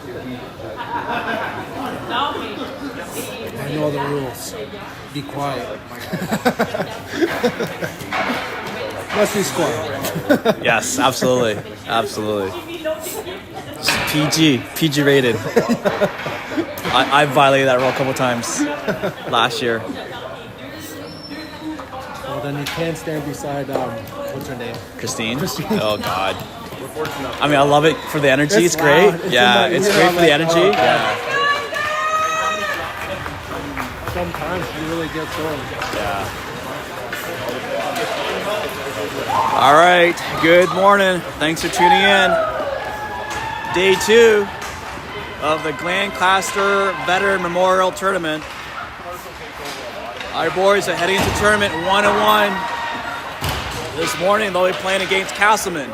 I know the rules. Be quiet. Let's be quiet. Yes, absolutely. Absolutely. PG rated. I violated that rule a couple times last year. Well, then you can't stand beside, what's her name? Christine? Oh, God. I mean, I love it for the energy. It's great. Loud. Yeah, it's great for the energy. Yeah. Sometimes you really get thrown. Yeah. All right. Good morning. Thanks for tuning in. Day 2 of the Glancaster Veteran Memorial Tournament. Our boys are heading into the tournament 1-1. This morning they'll be playing against Casselman.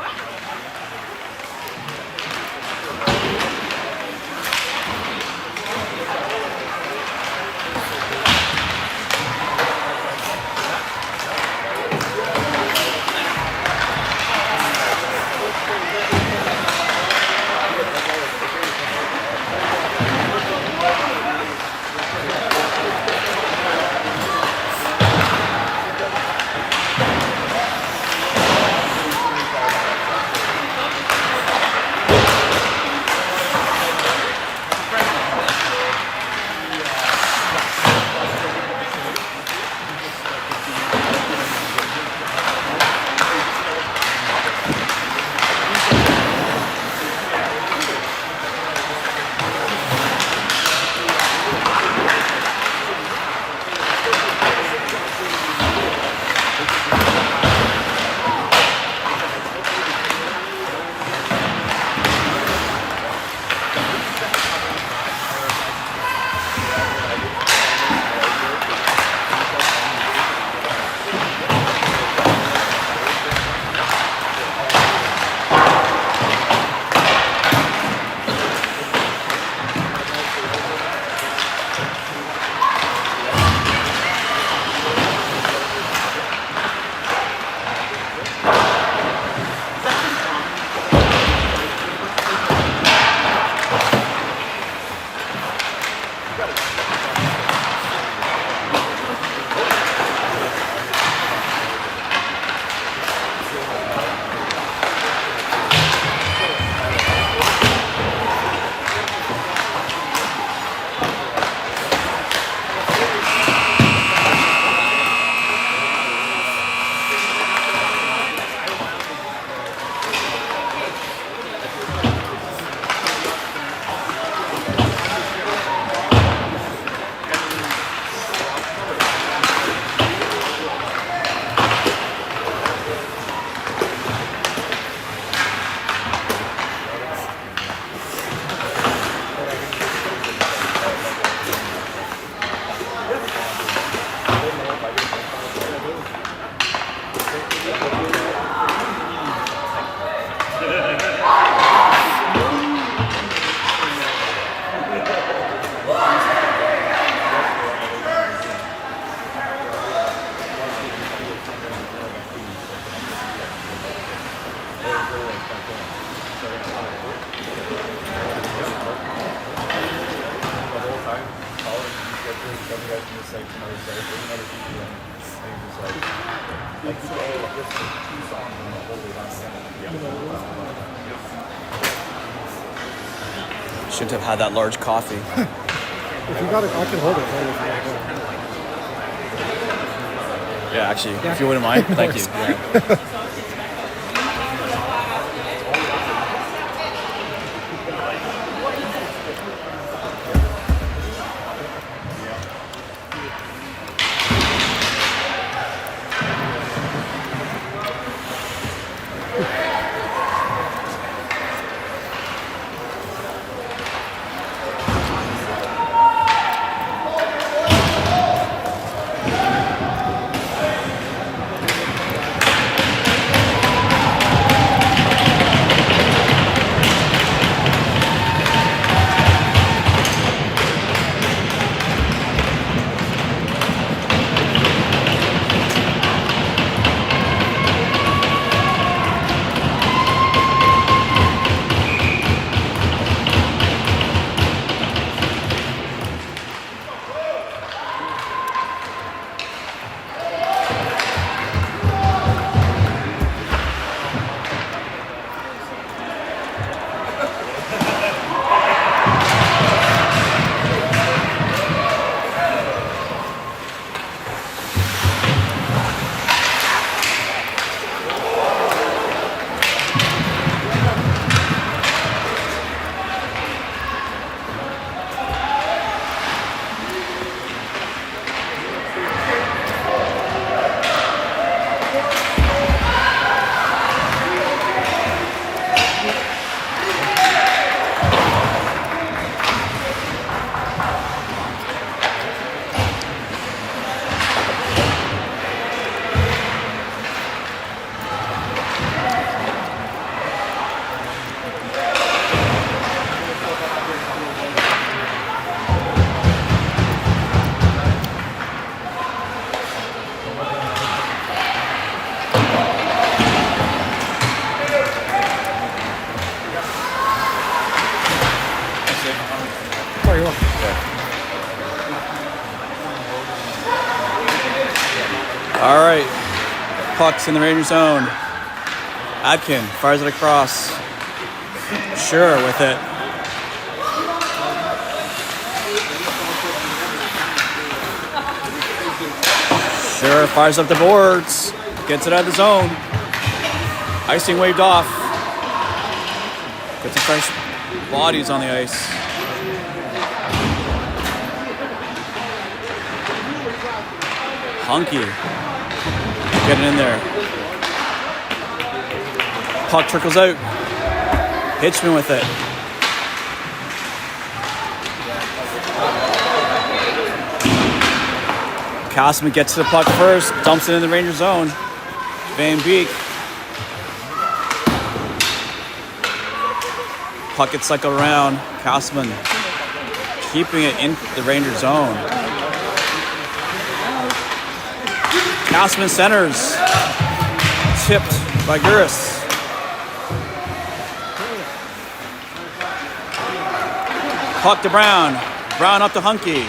Shouldn't have had that large coffee. If you got it, I can hold it. Yeah, actually, if you wouldn't mind, thank you. Yeah. Sorry, you're welcome. All right. Puck's in the Ranger zone. Adkin fires it across. Sure with it. Sure fires up the boards. Gets it out of the zone. Icing waved off. Gets some fresh bodies on the ice. Hunky. Getting in there. Puck trickles out. Hitchman with it. Casselman gets to the puck first, dumps it in the Ranger zone. Van Beek. Puck gets cycled around. Casselman keeping it in the Ranger zone. Casselman centers. Tipped by Guris. Puck to Brown. Brown up to Hunky.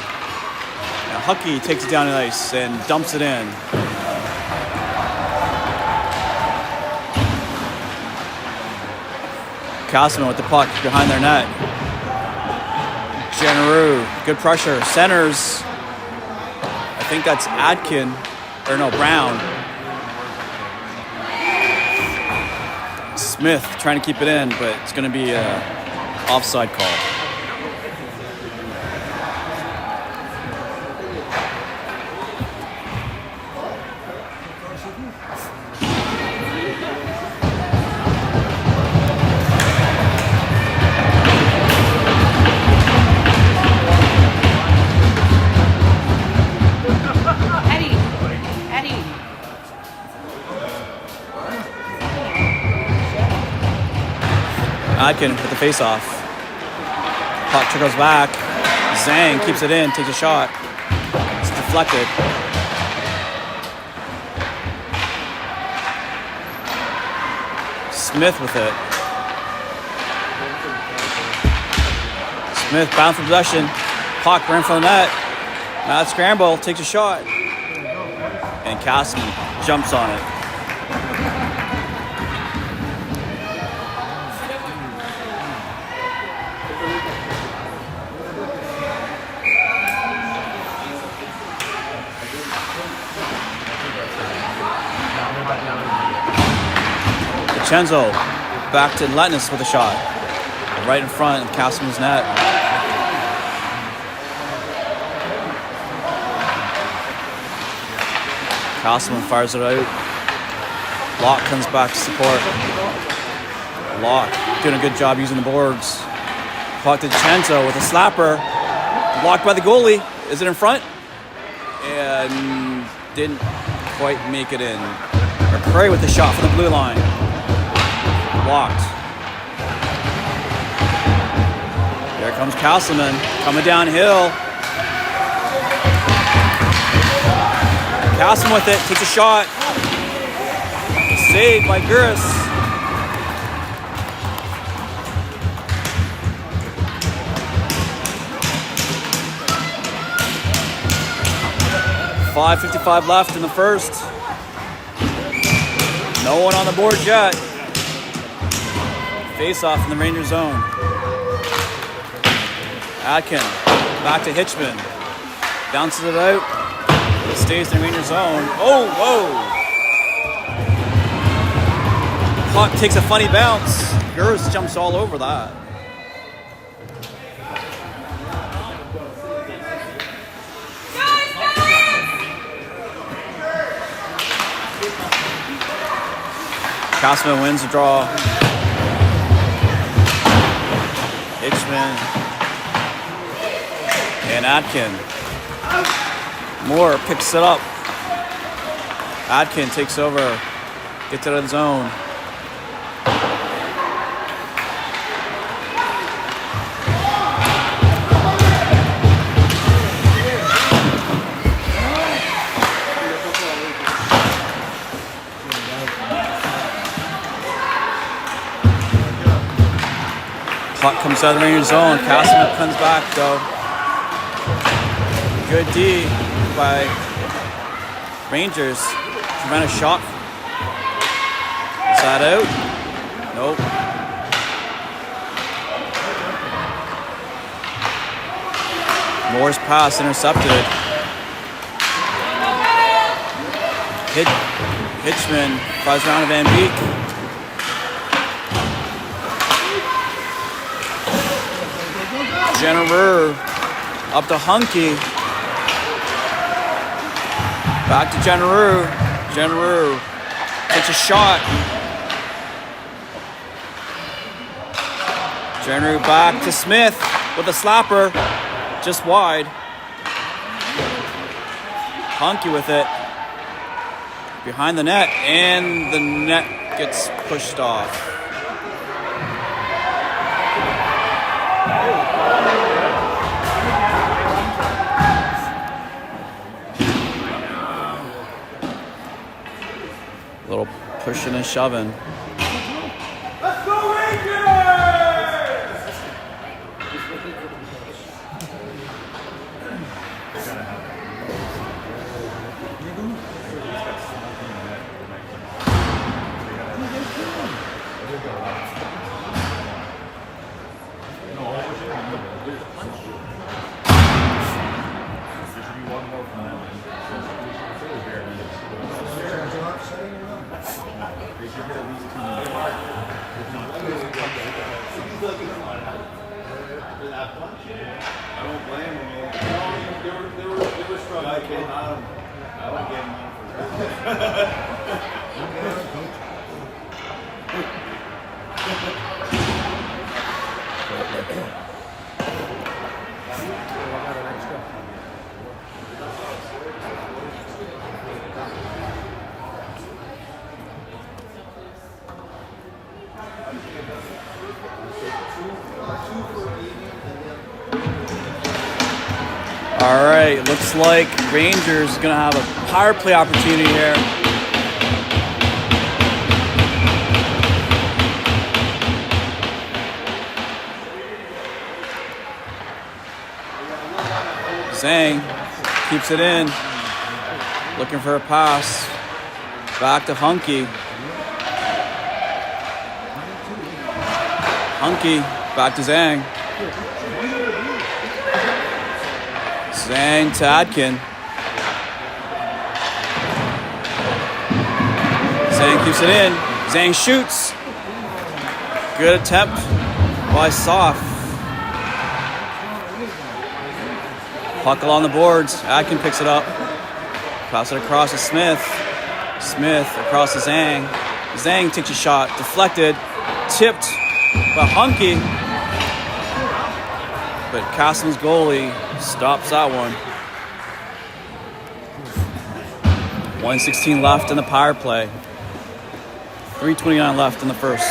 Hucky takes it down the ice and dumps it in. Casselman with the puck behind their net. kjru, good pressure. Centers. I think that's Adkin, or no, Brown. Smith trying to keep it in, but it's going to be an offside call. Adkin with the face-off. Puck trickles back. Zhang keeps it in, takes a shot. It's deflected. Smith with it. Smith bound for possession. Puck right in front of the net. Mad scramble, takes a shot. And Casselman jumps on it. Chenzo back to Letness with a shot. Right in front of Casselman's net. Casselman fires it out. Locke comes back to support. Locke doing a good job using the boards. Puck to Chenzo with a slapper. Blocked by the goalie. Is it in front? And didn't quite make it in. McCray with the shot from the blue line. Blocked. Here comes Casselman coming downhill. Casselman with it, takes a shot. Saved by Guris. .5:55 left in the first. No one on the board yet. Face off in the Ranger zone. Adkin back to Hitchman. Bounces it out. It stays in the Ranger zone. Oh, whoa! Puck takes a funny bounce. Guris jumps all over that. Casselman wins the draw. Hitchman and Adkin. Moore picks it up. Adkin takes over, gets out of the zone. Puck comes out of the Ranger zone. Casselman comes back though. Good D by Rangers. Prevent a shot. Is that out? Nope. Moore's pass intercepted. Hitchman flies around to Van Beek. Jennerer up to Hunky. Back to Jennerer. Jennerer takes a shot. Jennerer back to Smith with a slapper. Just wide. Hunky with it. Behind the net, and the net gets pushed off. A little pushing and shoving. Let's go Rangers! I don't blame them. They were struggling. I don't get them for All right, looks like Rangers is gonna have a power play opportunity here. Zhang keeps it in, looking for a pass. Back to Hunky. Hunky, back to Zhang. Zhang to Adkin. Zhang keeps it in. Zhang shoots. Good attempt by Soft. Puck along the boards. Adkin picks it up. Pass it across to Smith. Smith across to Zhang. Zhang takes a shot. Deflected. Tipped by Hunky. But Casselman's goalie stops that one. 1:16 left in the power play. 3:29 left in the first.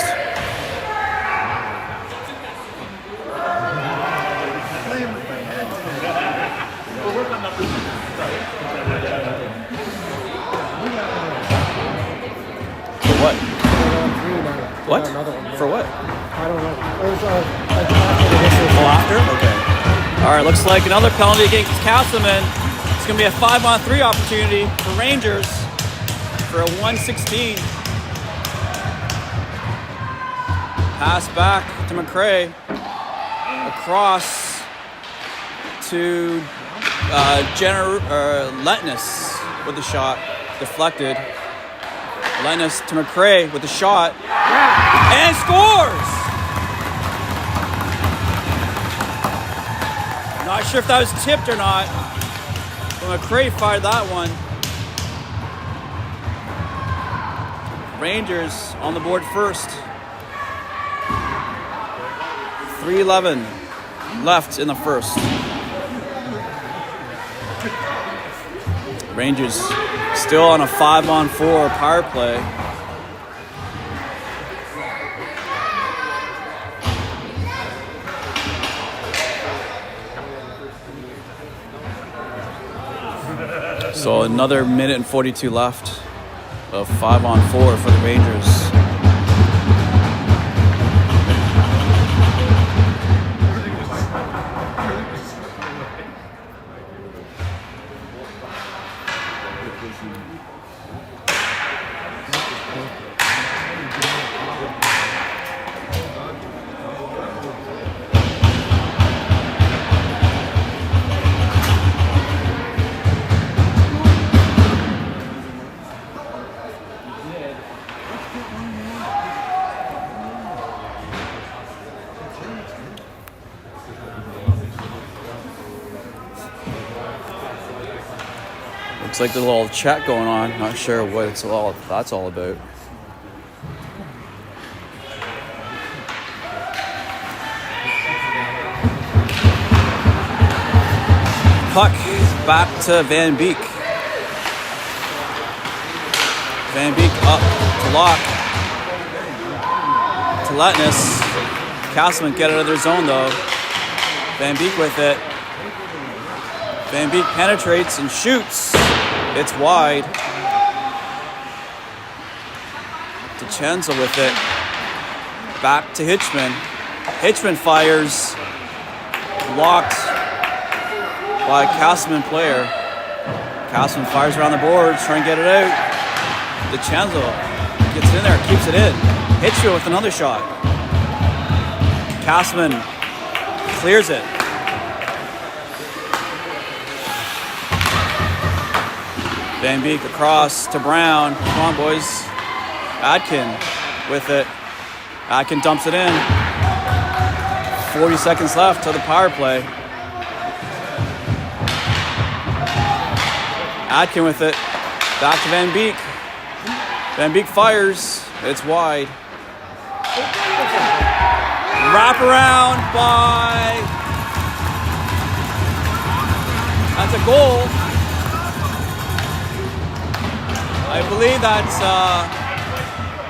For what? What? For what? I don't know. It was Oh, after? Okay. All right, looks like another penalty against Casselman. It's going to be a 5-on-3 opportunity for Rangers for a 1:16. Pass back to McRae. Across to Letness with the shot. Deflected. Letness to McRae with the shot. And scores! Not sure if that was tipped or not. But McRae fired that one. Rangers on the board first. 3:11 left in the first. Rangers still on a 5-on-4 power play. So another minute and 42 left of 5-on-4 for the Rangers. Looks like there's a little chat going on. Not sure what that's all about. Puck back to Van Beek. Van Beek up to Locke. To Letness. Casselman get out of their zone though. Van Beek with it. Van Beek penetrates and shoots. It's wide. DeCenzo with it. Back to Hitchman. Hitchman fires. Blocked by a Casselman player. Casselman fires around the boards, trying to get it out. DeCenzo gets it in there, keeps it in. Hitchman with another shot. Casselman clears it. Van Beek across to Brown. Come on, boys. Adkin with it. Adkin dumps it in. 40 seconds left to the power play. Adkin with it. Back to Van Beek. Van Beek fires. It's wide. Wrap around by... That's a goal. I believe that's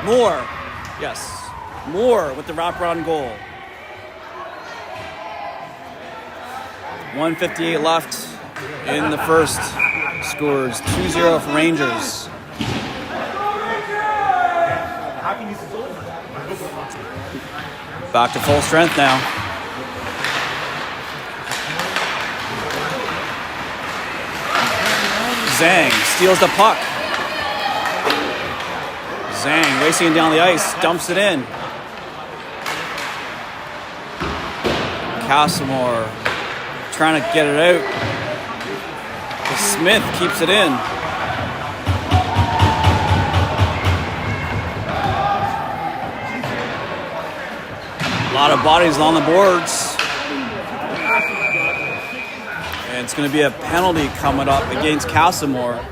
Moore. Yes. Moore with the wraparound goal. 1:58 left in the first. Scores 2-0 for Rangers. Back to full strength now. Zhang steals the puck. Zhang racing down the ice, dumps it in. Castlemore trying to get it out. Smith keeps it in. A lot of bodies on the boards. And it's going to be a penalty coming up against Casselman.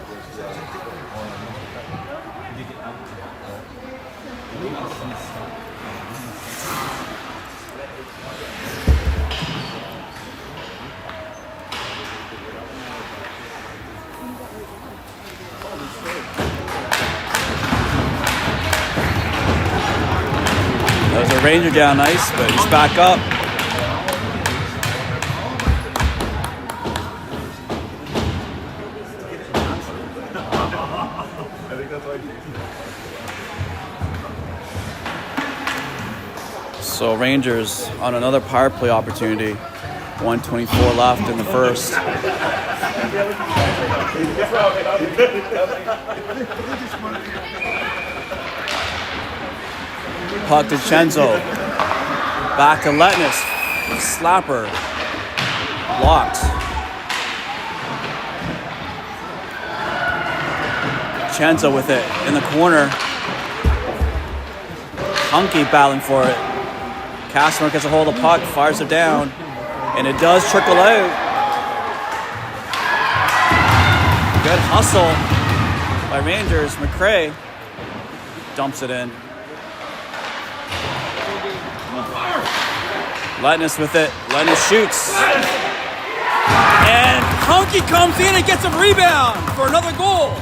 There's a Ranger down ice, but he's back up. So Rangers on another power play opportunity. 1:24 left in the first. Puck to DeCenzo. Back to Letness. Slapper. Blocked. DeCenzo with it in the corner. Hunky battling for it. Casselman gets a hold of the puck, fires it down, and it does trickle out. Good hustle by Rangers. McRae dumps it in. Letness with it. Letness shoots. And Hunky comes in and gets a rebound for another goal.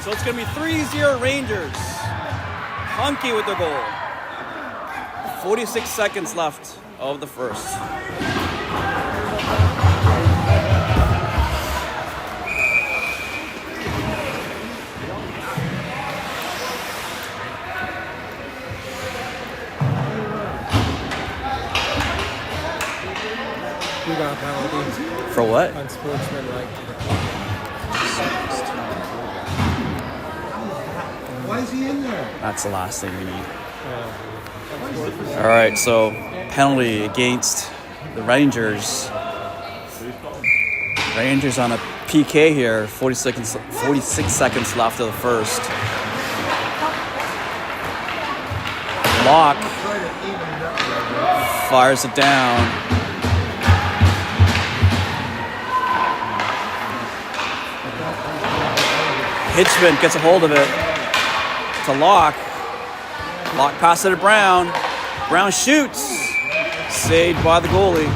So it's going to be 3-0 Rangers. Hunky with the goal. 46 seconds left of the first. We got a penalty. For what? Unsportsmanlike. Why is he in there? That's the last thing we need. All right, so penalty against the Rangers. Rangers on a PK here. 46 seconds left of the first. Locke fires it down. Hitchman gets a hold of it to Locke. Locke passes it to Brown. Brown shoots. Saved by the goalie.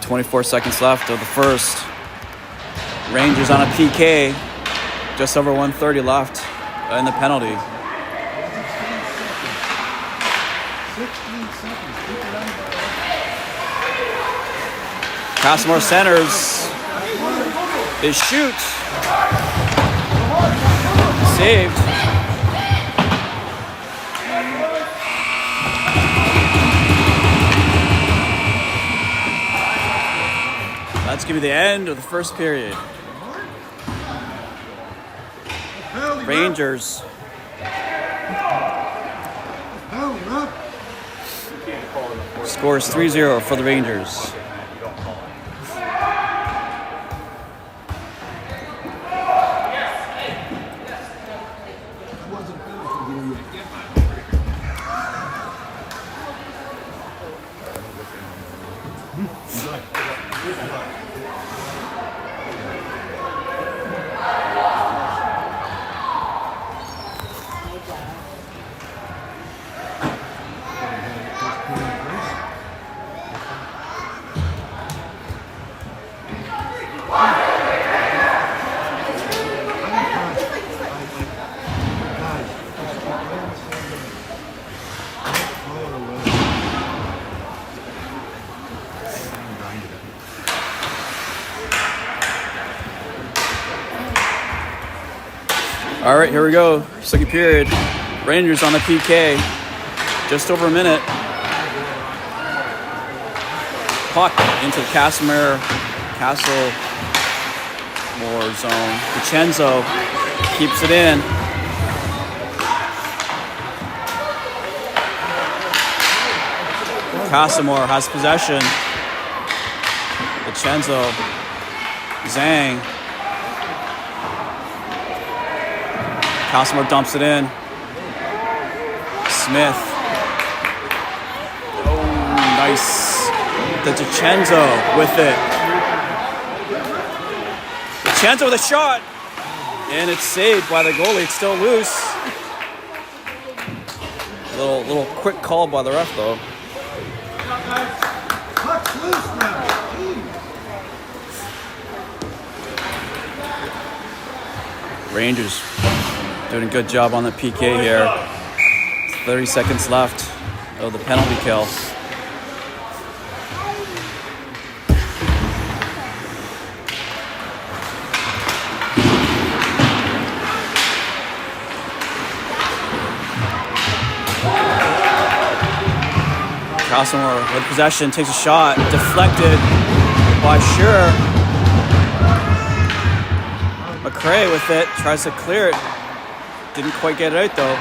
.24 seconds left of the first. Rangers on a PK. Just over 1:30 left in the penalty. Casselman centers. They shoot. Saved. That's going to be the end of the first period. Rangers. Scores 3-0 for the Rangers. All right, here we go. Second period. Rangers on the PK. Just over a minute. Puck into the Casselman zone. Vincenzo keeps it in. Casselman has possession. Vincenzo. Zhang. Casselman dumps it in. Smith. Oh, nice. The Vincenzo with it. Vincenzo with a shot. And it's saved by the goalie. It's still loose. Little quick call by the ref, though. Rangers doing a good job on the PK here. 30 seconds left of the penalty kill. Casselman with possession takes a shot, deflected by Sure. McRae with it, tries to clear it. Didn't quite get it out though.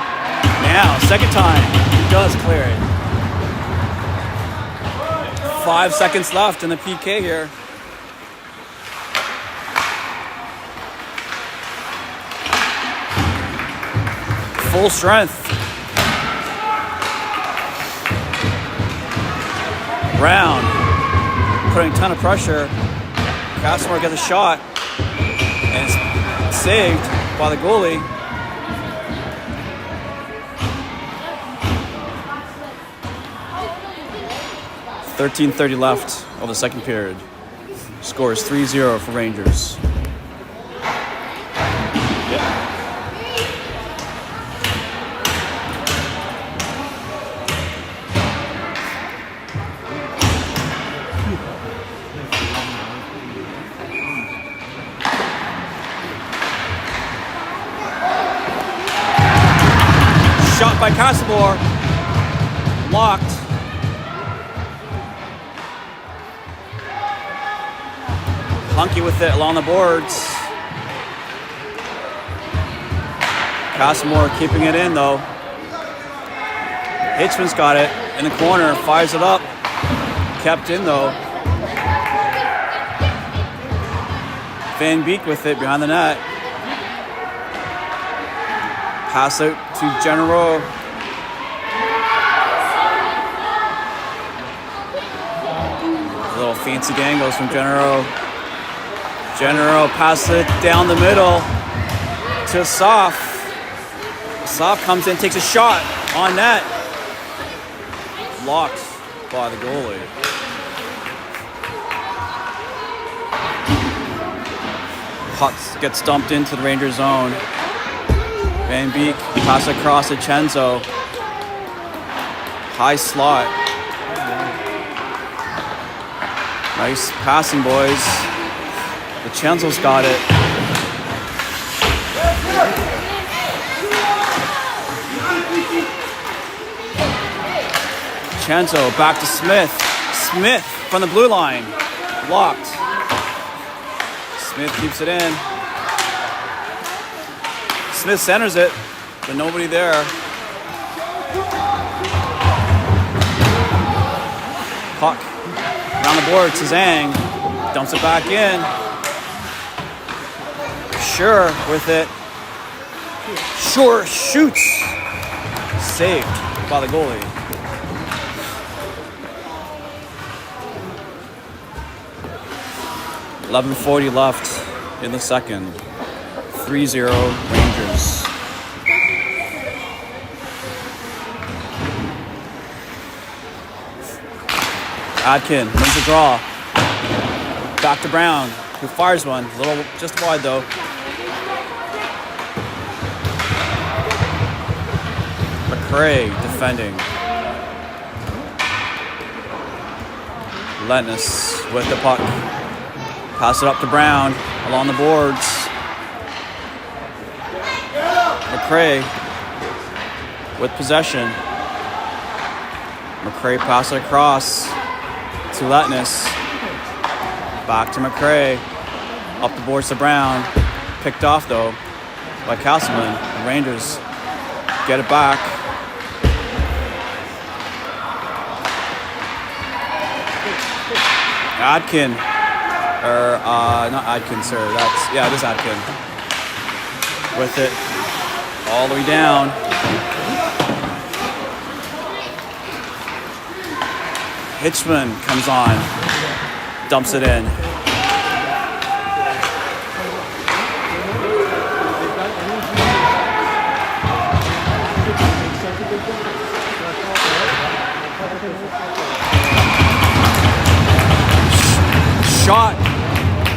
Now, second time, he does clear it. 5 seconds left in the PK here. Full strength. Brown putting a ton of pressure. Casselman gets a shot. And it's saved by the goalie. .30 left of the second period. Score is 3-0 for Rangers. Shot by Casselman. Blocked. Hunky with it along the boards. Casselman keeping it in though. Hitchman's got it in the corner, fires it up. Kept in though. Van Beek with it behind the net. Pass out to Fancy gangles from Genero. Genero passes it down the middle to Soft. Soft comes in, takes a shot on net. Blocked by the goalie. Putz gets dumped into the Rangers zone. Van Beek passes across to Chenzo. High slot. Nice passing, boys. The Chenzo's got it. Chenzo back to Smith. Smith from the blue line. Blocked. Smith keeps it in. Smith centers it, but nobody there. Puck around the board. Zhang dumps it back in. Sure with it. Sure shoots. Saved by the goalie. .11:40 left in the second. 3-0 Rangers. Adkin wins the draw. Back to Brown, who fires one. A little just wide though. McRae defending. Lennis with the puck. Pass it up to Brown along the boards. McRae with possession. McRae pass it across to Letness. Back to McRae. Up the boards to Brown. Picked off though by Casselman. The Rangers get it back. Adkin. Not Adkin, sir. It is Adkin. With it all the way down. Hitchman comes on. Dumps it in. Shot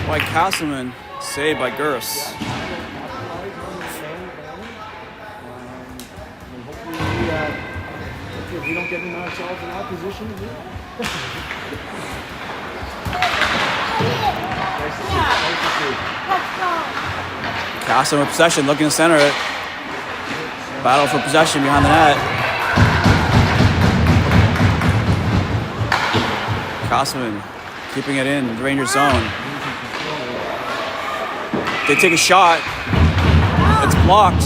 by Casselman, saved by Gers. If we don't get in ourselves in our position, Casselman with possession, looking to center it. Battle for possession behind the net. Casselman keeping it in the Rangers zone. They take a shot. It's blocked.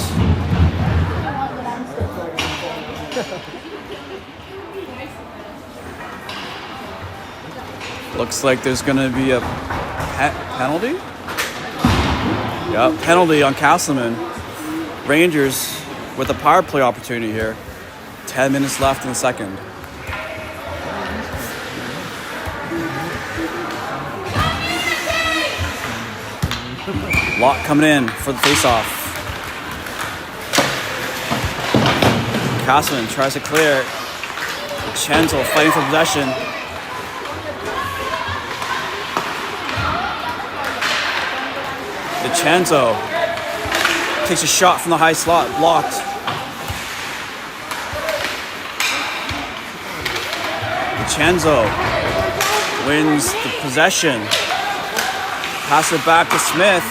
Looks like there's going to be a penalty. Yep, penalty on Casselman. Rangers with a power play opportunity here. 10 minutes left in the second. Locke coming in for the faceoff. Casselman tries to clear. Chenzo fighting for possession. DiCenzo takes a shot from the high slot, blocked. DiCenzo wins the possession. Pass it back to Smith.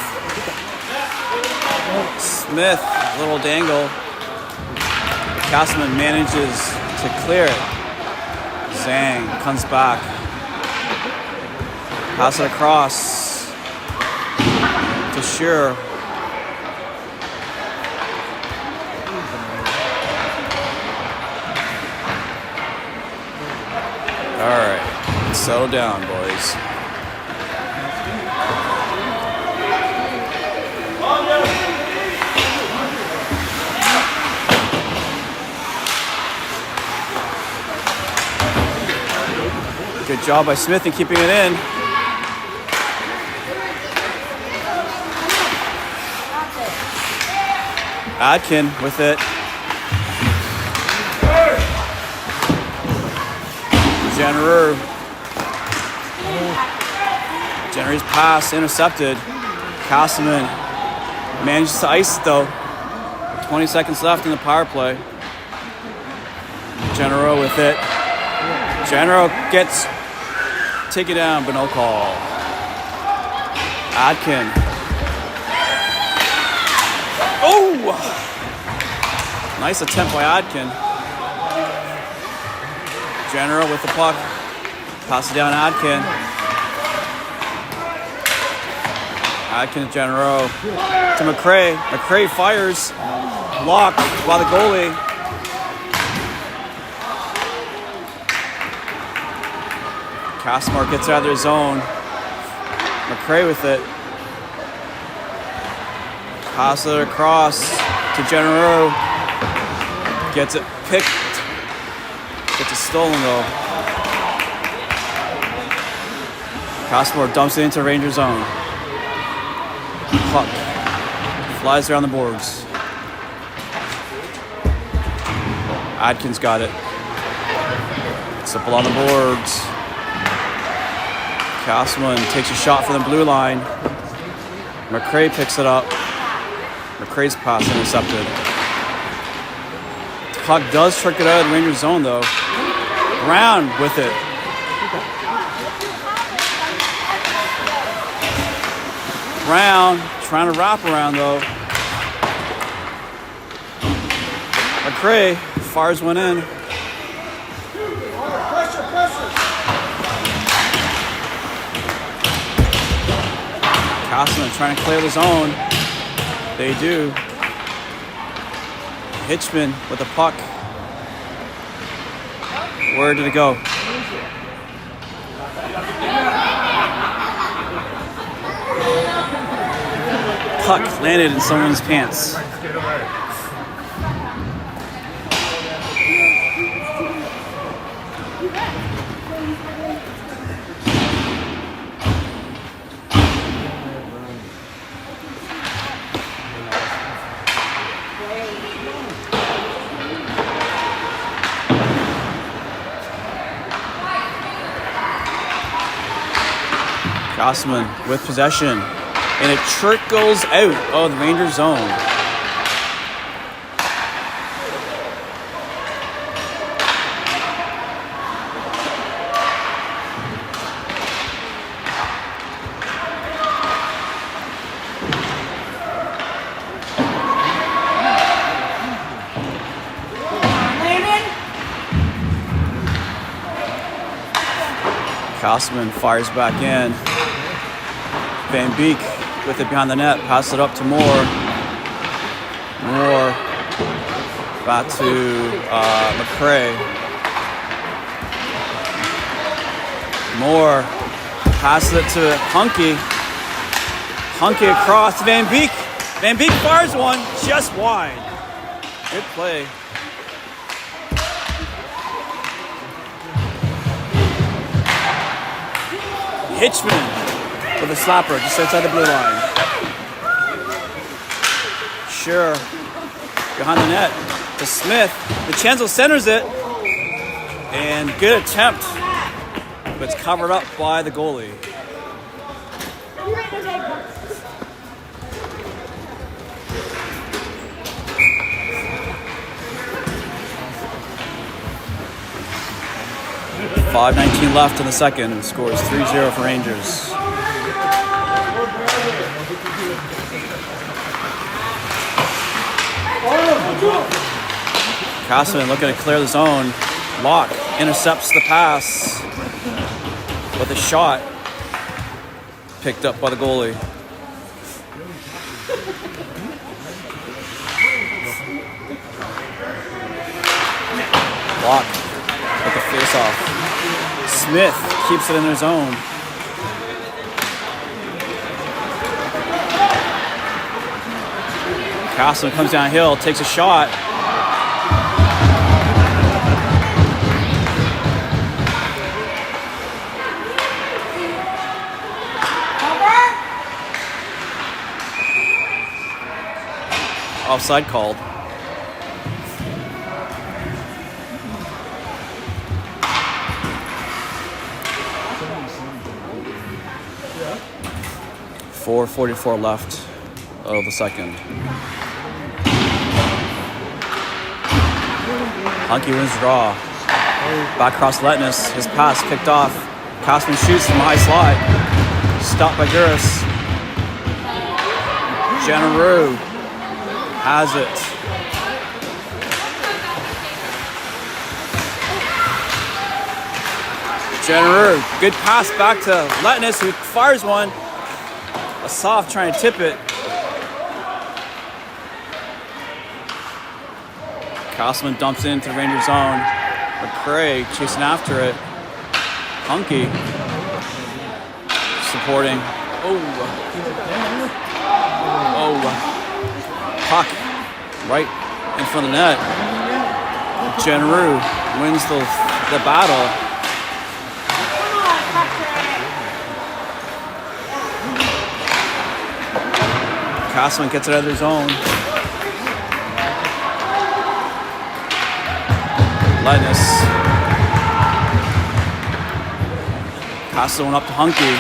Smith, little dangle. Casselman manages to clear it. Zhang comes back. Pass it across to Sure. All right, settle down, boys. Good job by Smith in keeping it in. Adkin with it. Jenner's pass intercepted. Casselman manages to ice it though. 20 seconds left in the power play. Jenner with it. Jenner gets taken down, but no call. Adkin. Oh! Nice attempt by Adkin. Jenner with the puck. Pass it down Adkin. Adkin to Jenner to McRae. McRae fires. Blocked by the goalie. Casselman gets out of their zone. McRae with it. Pass it across to Jenner. Gets it picked. Gets it stolen though. Casselman dumps it into Ranger zone. Puck flies around the boards. Adkins got it. Simple on the boards. Casselman takes a shot from the blue line. McRae picks it up. McRae's pass intercepted. Puck does trick it out of the Rangers zone though. Brown with it. Brown trying to wrap around though. McRae fires one in. Casselman trying to clear the zone. They do. Hitchman with the puck. Where did it go? Puck landed in someone's pants. Casselman with possession, and it trickles out of the Rangers zone. Casselman fires back in. Van Beek with it behind the net, pass it up to Moore. Moore back to McRae. Moore passes it to Hunky. Hunky across to Van Beek. Van Beek fires one just wide. Good play. Hitchman with a slapper just outside the blue line. Sure. Behind the net to Smith. DiCenzo centers it. And good attempt. But it's covered up by the goalie. .5:19 left in the second. Scores 3-0 for Rangers. Casselman looking to clear the zone. Locke intercepts the pass with a shot picked up by the goalie. Locke with the face-off. Smith keeps it in their zone. Casselman comes downhill, takes a shot. Offside called. .444 left of the second. Hunky wins the draw. Back across Letness. His pass picked off. Casselman shoots from a high slide. Stopped by Guris. kjru has it. kjru, good pass back to Letness, who fires one. A soft trying to tip it. Casselman dumps it into the Ranger zone. McCray chasing after it. Hunky supporting. Oh. Puck right in front of the net. kjru wins the battle. Casselman gets it out of their zone. Letness. Casselman up to Hunky.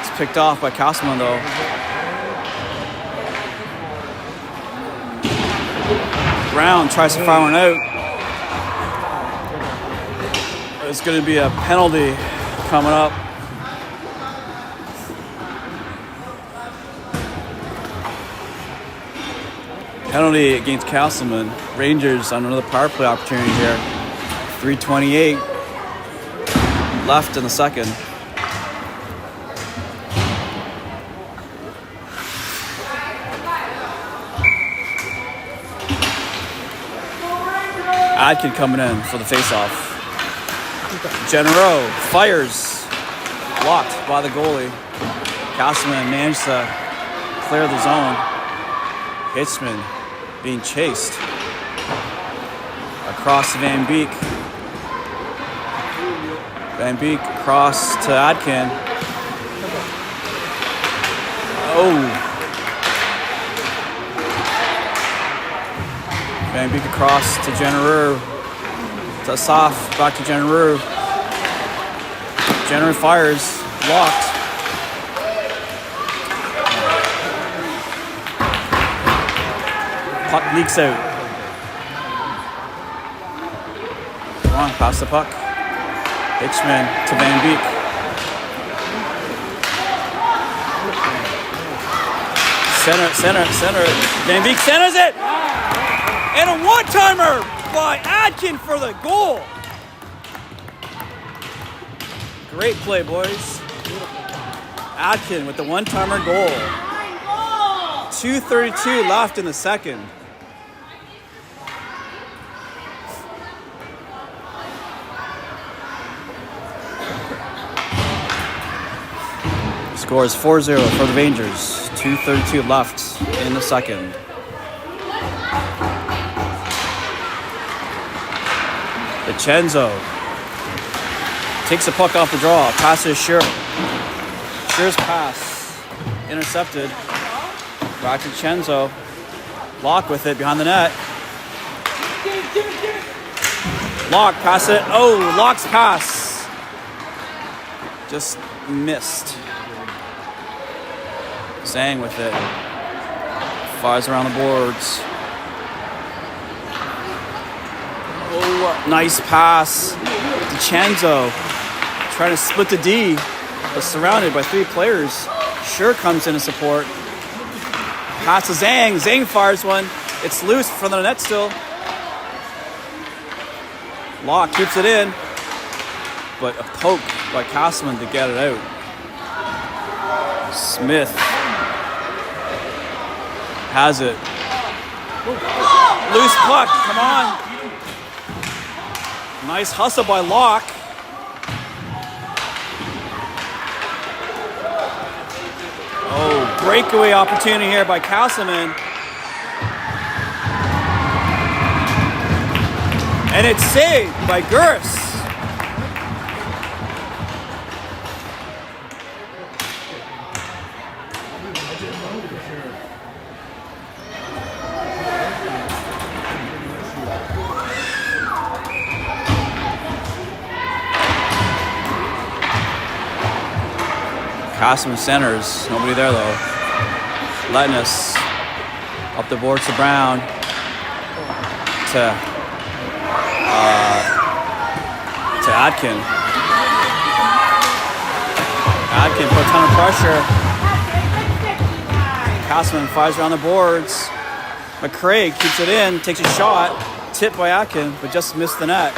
It's picked off by Casselman though. Brown tries to fire one out. It's going to be a penalty coming up. Penalty against Casselman. Rangers on another power play opportunity here. 3:28 left in the second. Adkin coming in for the face-off. kjru fires. Blocked by the goalie. Casselman managed to clear the zone. Hitchman being chased across to Van Beek. Van Beek across to Adkin. Oh. Van Beek across to kjru. To soft, back to kjru. kjru fires, blocked. Puck leaks out. Come on, pass the puck. Hitchman to Van Beek. Center. Van Beek centers it! And a one-timer by Adkin for the goal. Great play, boys. Adkin with the one-timer goal. 2:32 left in the second. Score is 4-0 for the Rangers. 2:32 left in the second. DiCenzo takes the puck off the draw. Passes Sure. Sure's pass intercepted. Back to DiCenzo. Lock with it behind the net. Lock, pass it. Oh, Lock's pass. Just missed. Zhang with it. Fires around the boards. Oh, nice pass. DiCenzo trying to split the D, but surrounded by three players. Sure comes in to support. Pass to Zhang. Zhang fires one. It's loose in front of the net still. Lock keeps it in, but a poke by Casselman to get it out. Smith has it. Loose puck. Come on. Nice hustle by Locke. Oh, breakaway opportunity here by Casselman. And it's saved by Guris. Casselman centers. Nobody there though. Letness up the boards to Brown. To Atkin. Atkin put a ton of pressure. Casselman fires around the boards. McCrae keeps it in, takes a shot. Tipped by Atkin, but just missed the net.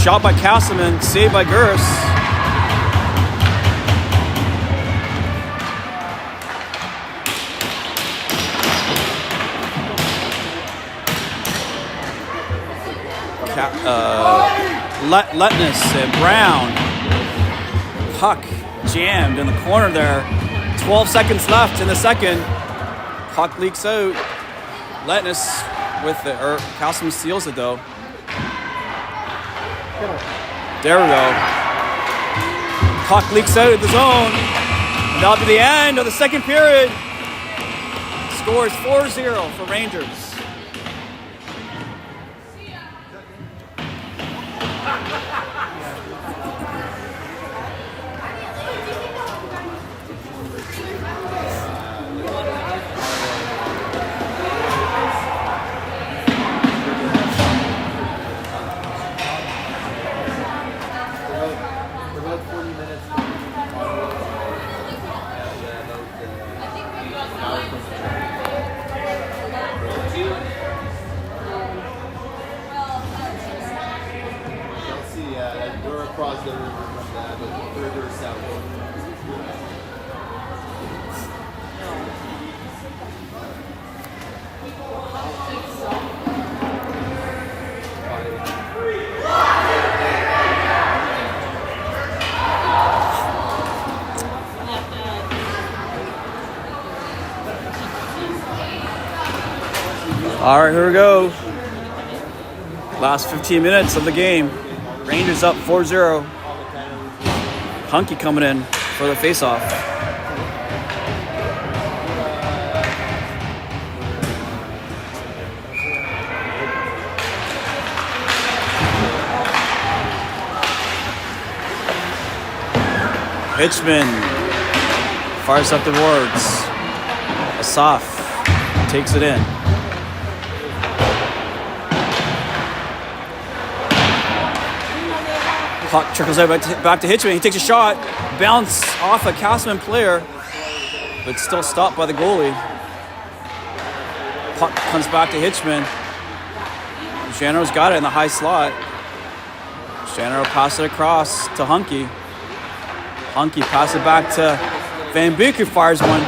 Shot by Casselman, saved by Gers. Letness and Brown. Puck jammed in the corner there. 12 seconds left in the second. Puck leaks out. Letness with the, Casselman steals it though. There we go. Puck leaks out of the zone. And that'll be the end of the second period. Scores 4-0 for Rangers. Across the river from that, but further south. All right, here we go. Last 15 minutes of the game. Rangers up 4-0. Hunky coming in for the faceoff. Hitchman fires up the boards. Asaf takes it in. Puck trickles out back to Hitchman. He takes a shot, bounce off a Casselman player, but still stopped by the goalie. Puck comes back to Hitchman. Jano's got it in the high slot. Jano passes it across to Hunky. Hunky passes it back to Van Beek, who fires one.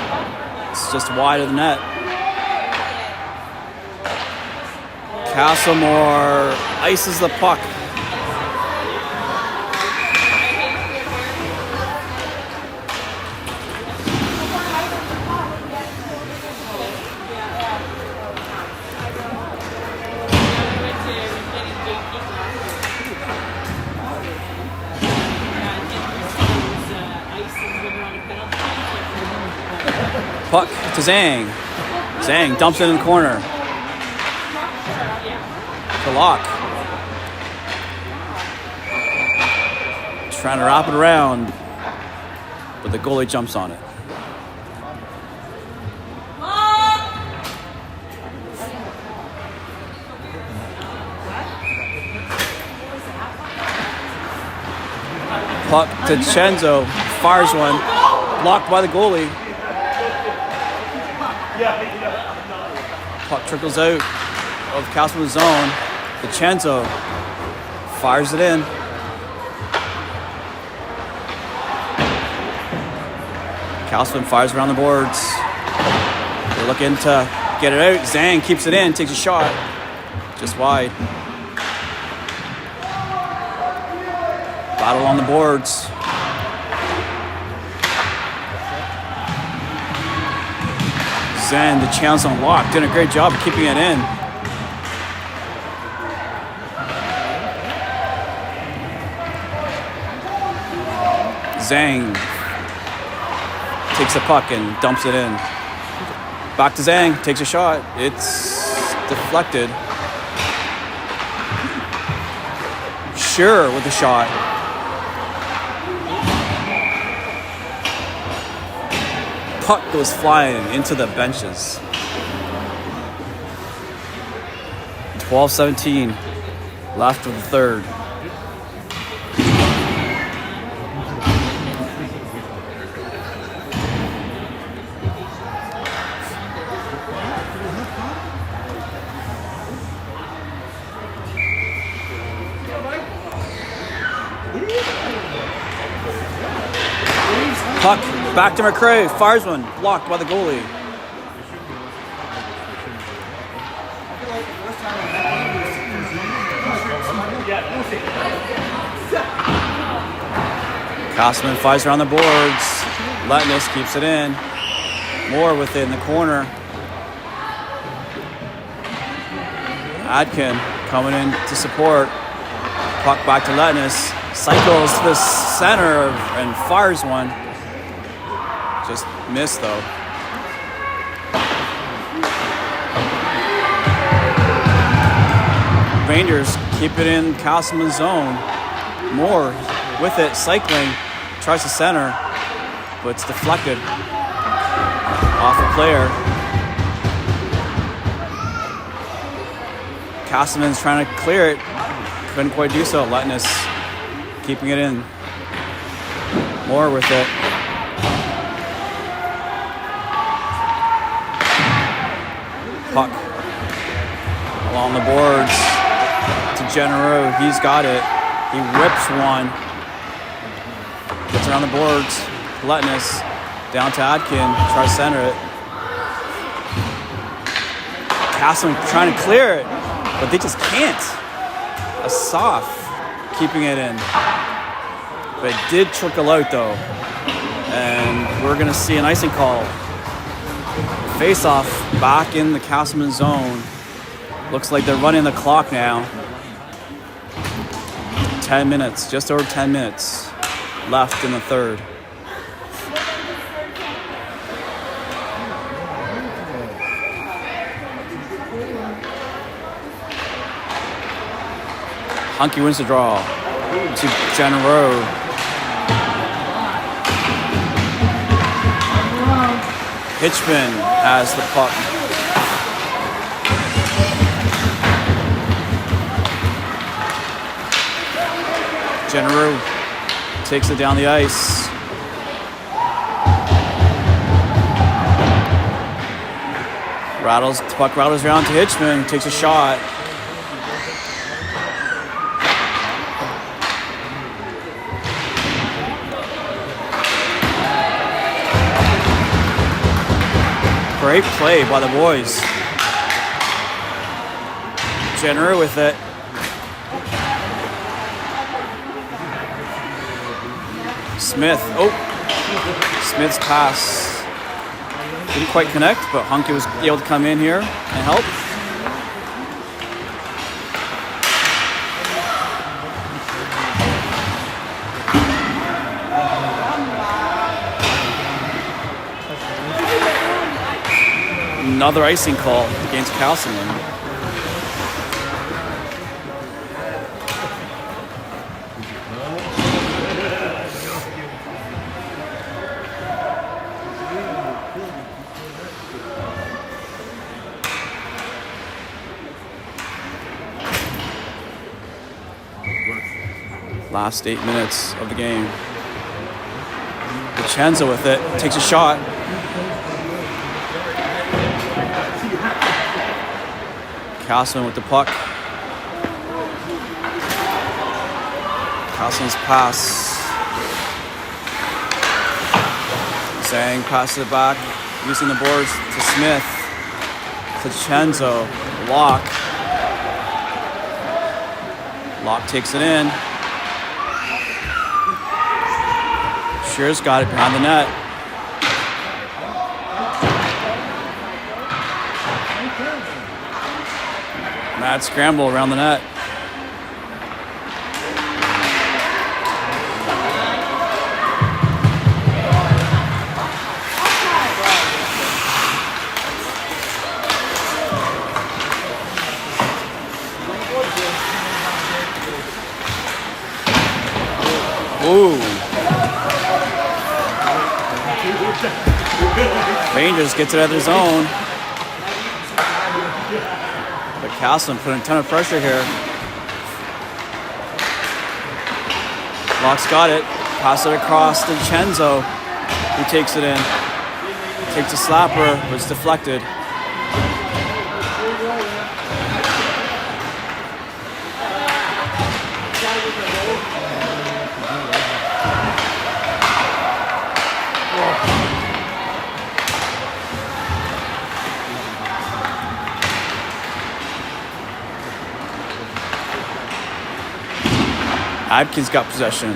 It's just wide of the net. Castlemore ices the puck. Puck to Zhang. Zhang dumps it in the corner. To Locke. Trying to wrap it around, but the goalie jumps on it. Puck to Chenzo. Fires one. Blocked by the goalie. Puck trickles out of Casselman's zone. DiCenzo fires it in. Casselman fires around the boards. They're looking to get it out. Zhang keeps it in, takes a shot. Just wide. Battle on the boards. Zhang, the chance on Locke, doing a great job of keeping it in. Zhang takes the puck and dumps it in. Back to Zhang, takes a shot. It's deflected. Sure with the shot. Puck goes flying into the benches. 12-17 left of the third. Puck back to McRae, fires one, blocked by the goalie. Casselman fires around the boards. Letness keeps it in. Moore within the corner. Adkin coming in to support. Puck back to Letness. Cycles to the center and fires one. Just missed though. Rangers keep it in Casselman's zone. Moore with it, cycling, tries to center, but it's deflected off a player. Casselman's trying to clear it, couldn't quite do so. Letness keeping it in. Moore with it. Puck along the boards to kjru. He's got it. He whips one. Gets around the boards. Letness down to Adkin. Tries to center it. Casselman trying to clear it, but they just can't. Asaf keeping it in. But it did trickle out though. And we're going to see an icing call. Face-off back in the Casselman zone. Looks like they're running the clock now. 10 minutes, just over 10 minutes left in the third. Hunky wins the draw to kjru. Hitchman has the puck. kjru takes it down the ice. The puck rattles around to Hitchman, takes a shot. Great play by the boys. kjru with it. Smith. Oh, Smith's pass didn't quite connect, but Hunky was able to come in here and help. Another icing call against Casselman. Last 8 minutes of the game. Vincenzo with it, takes a shot. Casselman with the puck. Casselman's pass. Zhang passes it back, using the boards to Smith. Vincenzo, Locke. Locke takes it in. Shear's got it behind the net. Mad scramble around the net. Rangers gets it out of their zone. But Casselman putting a ton of pressure here. Locke's got it. Pass it across to Chenzo, who takes it in. Takes a slapper, but it's deflected. Adkins got possession.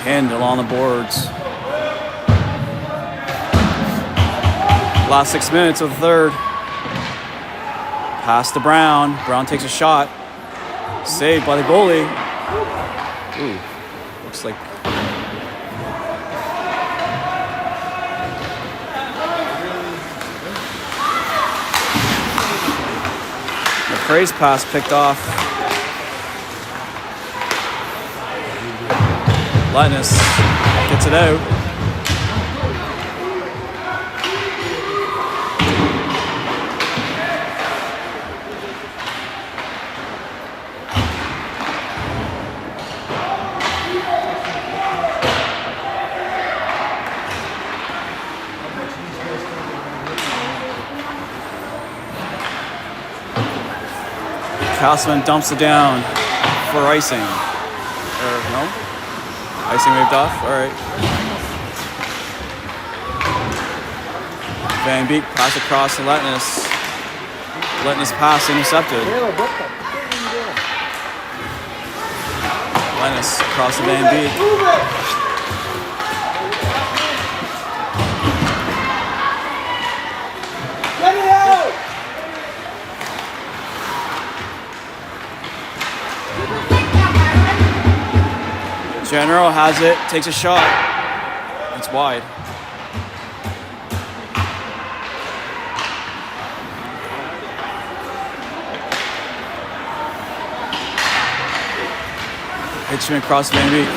Pinned along the boards. Last 6 minutes of the third. Pass to Brown. Brown takes a shot. Saved by the goalie. Ooh, looks like... McCrae's pass picked off. Linus gets it out. Casselman dumps it down for icing. Or no? Icing waved off? Alright. Van Beek pass across to Letness. Letness pass intercepted. Letness across to Van Beek. General has it, takes a shot. It's wide. Hitchman across Van Beek.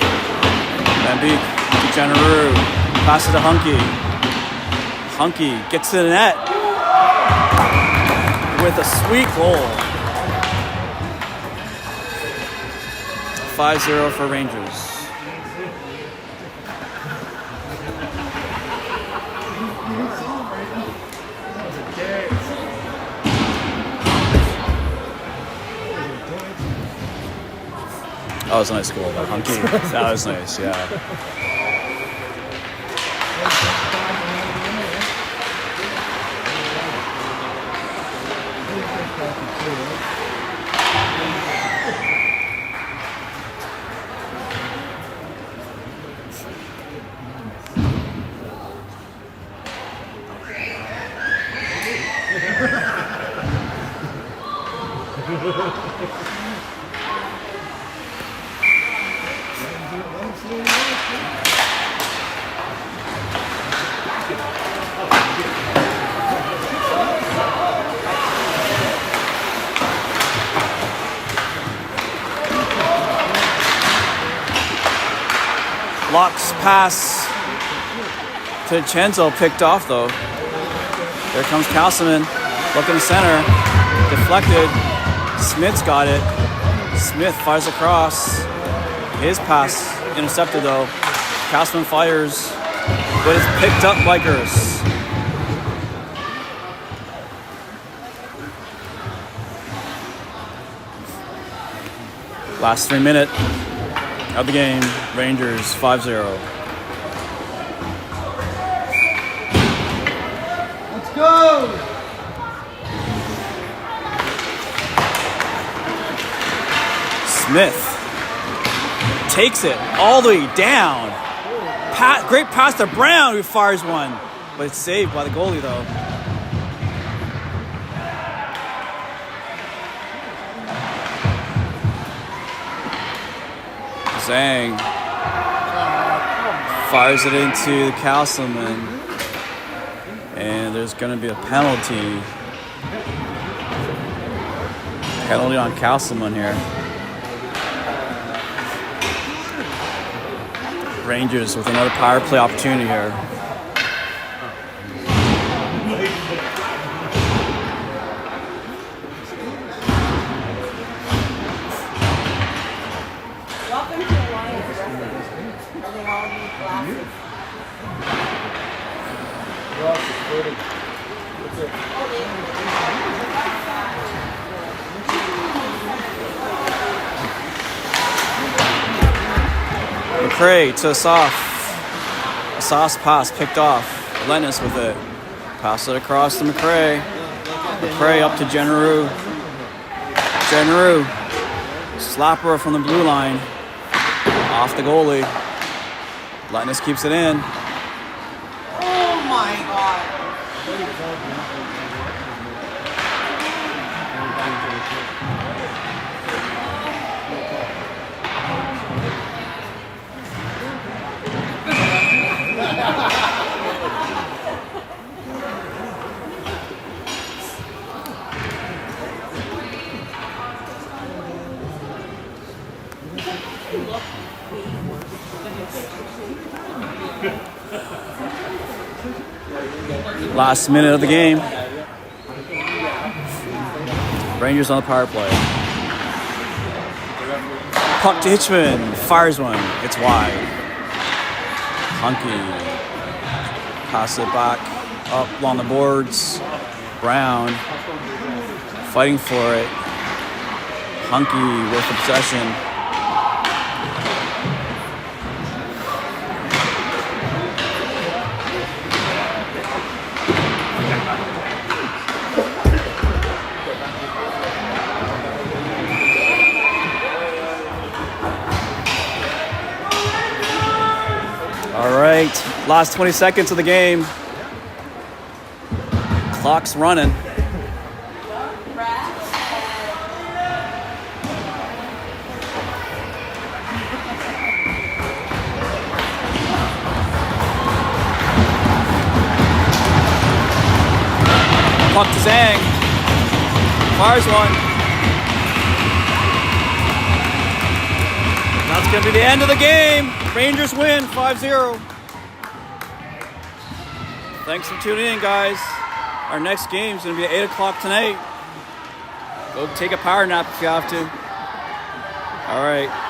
Van Beek to General. Passes to Hunky. Hunky gets to the net with a sweet goal. 5-0 for Rangers. That was a nice goal by Hunky. That was nice, yeah. Locke's pass to Chenzo picked off though. There comes Casselman, looking center, deflected. Smith's got it. Smith fires across. His pass intercepted though. Casselman fires, but it's picked up by Gers. Last 3 minutes of the game, Rangers 5-0. Let's go! Smith takes it all the way down. Great pass to Brown, who fires one, but it's saved by the goalie though. Zhang fires it into the Casselman, and there's going to be a penalty. Penalty on Casselman here. Rangers with another power play opportunity here. Welcome to Alliance Wrestling. Are they all need glasses? McCray to Asaf. Asaf's pass picked off. Lennis with it. Pass it across to McCray. McCray up to kjru. kjru. Slapper from the blue line. Off the goalie. Lennis keeps it in. Oh my god. Last minute of the game. Rangers on the power play. Puck to Hitchman. Fires one. Gets wide. Hunky. Pass it back up along the boards. Brown. Fighting for it. Hunky with the possession. All right, last 20 seconds of the game. Clock's running. Puck to Zhang. Fires one. That's going to be the end of the game. Rangers win 5-0. Thanks for tuning in, guys. Our next game is going to be at 8 o'clock tonight. Go take a power nap if you have to. All right.